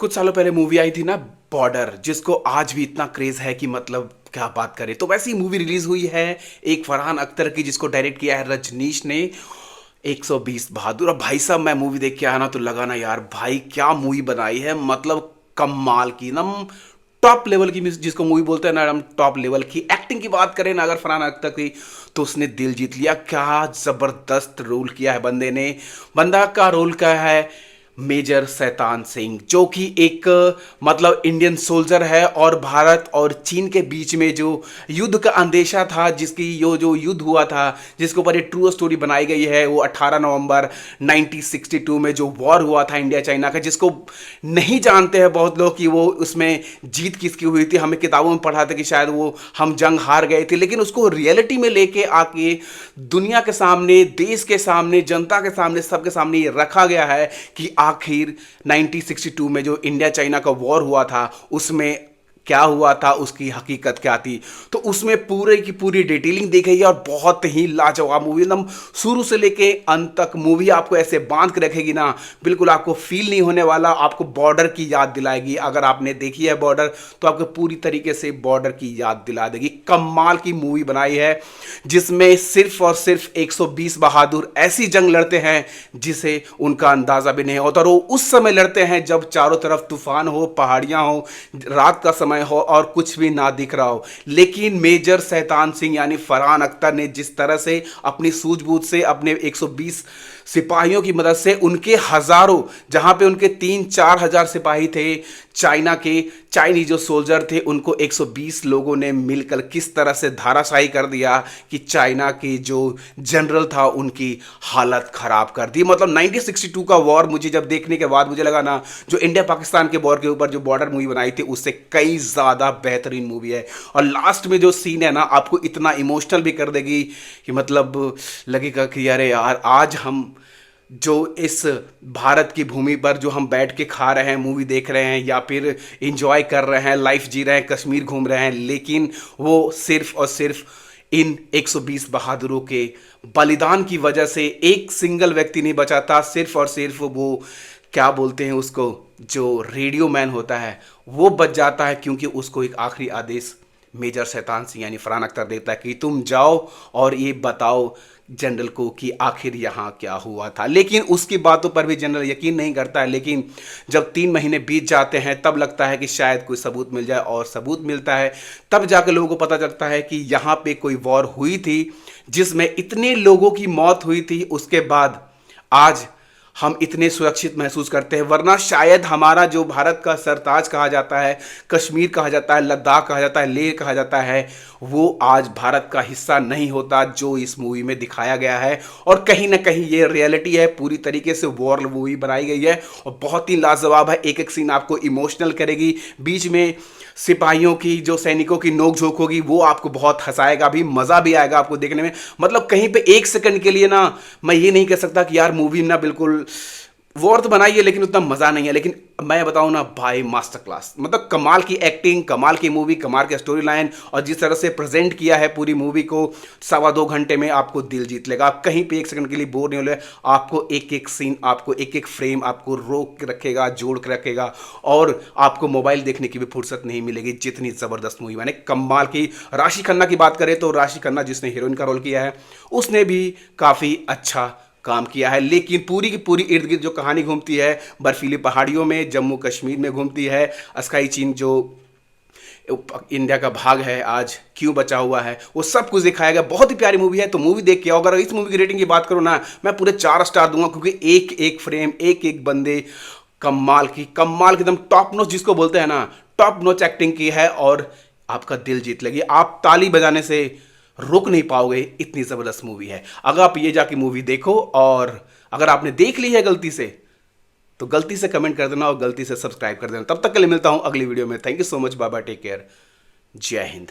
कुछ सालों पहले मूवी आई थी ना, बॉर्डर, जिसको आज भी इतना क्रेज है कि मतलब क्या बात करें। तो वैसी मूवी रिलीज हुई है एक फरहान अख्तर की, जिसको डायरेक्ट किया है रजनीश ने। 120 बहादुर। अब भाई साहब, मैं मूवी देख के आया ना तो लगा ना यार भाई क्या मूवी बनाई है, मतलब कमाल की एकदम टॉप लेवल की, जिसको मूवी बोलते हैं ना हम, टॉप लेवल की एक्टिंग की बात करें ना अगर फरहान अख्तर की, तो उसने दिल जीत लिया। क्या जबरदस्त रोल किया है बंदे ने। बंदा का रोल क्या है, मेजर शैतान सिंह, जो कि एक मतलब इंडियन सोल्जर है और भारत और चीन के बीच में जो युद्ध का अंदेशा था, जिसकी जो युद्ध हुआ था, जिसके ऊपर ये ट्रू स्टोरी बनाई गई है, वो 18 नवंबर 1962 में जो वॉर हुआ था इंडिया चाइना का, जिसको नहीं जानते हैं बहुत लोग कि वो उसमें जीत किसकी हुई थी। हमें किताबों में पढ़ा था कि शायद वो हम जंग हार गए थे, लेकिन उसको रियलिटी में लेके आके दुनिया के सामने, देश के सामने, जनता के सामने, सबके सामने ये रखा गया है कि आखिर 1962 में जो इंडिया चाइना का वॉर हुआ था उसमें क्या हुआ था, उसकी हकीकत क्या थी। तो उसमें पूरे की पूरी डिटेलिंग दी गई है और बहुत ही लाजवाब मूवी, एकदम शुरू से लेके अंत तक मूवी आपको ऐसे बांध के रखेगी ना, बिल्कुल आपको फील नहीं होने वाला। आपको बॉर्डर की याद दिलाएगी। अगर आपने देखी है बॉर्डर तो आपको पूरी तरीके से बॉर्डर की याद दिला देगी। कमाल की मूवी बनाई है, जिसमें सिर्फ और सिर्फ 120 बहादुर ऐसी जंग लड़ते हैं जिसे उनका अंदाजा भी नहीं होता। और वो उस समय लड़ते हैं जब चारों तरफ तूफान हो, पहाड़ियां हो, रात का समय हो और कुछ भी ना दिख रहा हो। लेकिन मेजर शैतान सिंह यानी फरहान अख्तर ने जिस तरह से अपनी सूझबूझ से अपने 120 सिपाहियों की मदद से, उनके हजारों, जहां पे उनके 3-4 हजार सिपाही थे, चाइना के चाइनीज जो सोल्जर थे, उनको 120 लोगों ने मिलकर किस तरह से धाराशाही कर दिया कि चाइना के जो जनरल था उनकी हालत खराब कर दी। मतलब 1962 का वॉर मुझे जब देखने के बाद मुझे लगा ना, जो इंडिया पाकिस्तान के वॉर के ऊपर जो बॉर्डर मूवी बनाई थी उससे कई ज्यादा बेहतरीन मूवी है। और लास्ट में जो सीन है ना, आपको इतना इमोशनल भी कर देगी कि मतलब लगेगा कि अरे यार, आज हम जो इस भारत की भूमि पर जो हम बैठ के खा रहे हैं, मूवी देख रहे हैं या फिर इंजॉय कर रहे हैं, लाइफ जी रहे हैं, कश्मीर घूम रहे हैं, लेकिन वो सिर्फ और सिर्फ इन 120 बहादुरों के बलिदान की वजह से एक सिंगल व्यक्ति नहीं बचा था। सिर्फ और सिर्फ वो क्या बोलते हैं उसको, जो रेडियो मैन होता है वो बच जाता है, क्योंकि उसको एक आखिरी आदेश मेजर शैतान सिंह यानी फरहान अख्तर देता है कि तुम जाओ और ये बताओ जनरल को कि आखिर यहाँ क्या हुआ था। लेकिन उसकी बातों पर भी जनरल यकीन नहीं करता है। लेकिन जब 3 महीने बीत जाते हैं तब लगता है कि शायद कोई सबूत मिल जाए, और सबूत मिलता है। तब जाकर लोगों को पता चलता है कि यहाँ पे कोई वॉर हुई थी जिसमें इतने लोगों की मौत हुई थी। उसके बाद आज हम इतने सुरक्षित महसूस करते हैं, वरना शायद हमारा जो भारत का सरताज कहा जाता है, कश्मीर कहा जाता है, लद्दाख कहा जाता है, लेह कहा जाता है, वो आज भारत का हिस्सा नहीं होता, जो इस मूवी में दिखाया गया है। और कहीं ना कहीं ये रियलिटी है, पूरी तरीके से वॉर मूवी बनाई गई है और बहुत ही लाजवाब है। एक एक सीन आपको इमोशनल करेगी। बीच में सिपाहियों की, जो सैनिकों की नोक-झोंक होगी, वो आपको बहुत हंसाएगा भी, मज़ा भी आएगा आपको देखने में। मतलब कहीं पे एक सेकंड के लिए ना मैं ये नहीं कह सकता कि यार मूवी ना बिल्कुल वॉर तो बनाई है लेकिन उतना मज़ा नहीं है। लेकिन मैं बताऊं ना भाई, मास्टर क्लास, मतलब कमाल की एक्टिंग, कमाल की मूवी, कमाल की स्टोरी लाइन, और जिस तरह से प्रेजेंट किया है पूरी मूवी को, 2.25 घंटे में आपको दिल जीत लेगा। आप कहीं पे एक सेकंड के लिए बोर नहीं होले। आपको एक एक सीन, आपको एक एक फ्रेम आपको रोक के रखेगा, जोड़ के रखेगा, और आपको मोबाइल देखने की भी फुर्सत नहीं मिलेगी, जितनी ज़बरदस्त मूवी मैंने कमाल की। राशि खन्ना की बात करें तो राशि खन्ना जिसने हीरोइन का रोल किया है, उसने भी काफ़ी अच्छा काम किया है। लेकिन पूरी की पूरी इर्द गिर्द जो कहानी घूमती है, बर्फीली पहाड़ियों में, जम्मू कश्मीर में घूमती है, अस्काई चीन जो इंडिया का भाग है आज क्यों बचा हुआ है, वो सब कुछ दिखाया गया। बहुत ही प्यारी मूवी है, तो मूवी देख के आओ। अगर इस मूवी की रेटिंग की बात करूँ ना, मैं पूरे 4 स्टार दूंगा, क्योंकि एक एक फ्रेम, एक एक बंदे कमाल की एकदम टॉप नॉच, जिसको बोलते हैं ना, टॉप नॉच एक्टिंग की है और आपका दिल जीत लेगी। आप ताली बजाने से रुक नहीं पाओगे, इतनी ज़बरदस्त मूवी है। अगर आप ये जाके मूवी देखो, और अगर आपने देख ली है गलती से, तो गलती से कमेंट कर देना और गलती से सब्सक्राइब कर देना। तब तक के लिए मिलता हूं अगली वीडियो में। Thank you so much, bye bye, take care, जय हिंद।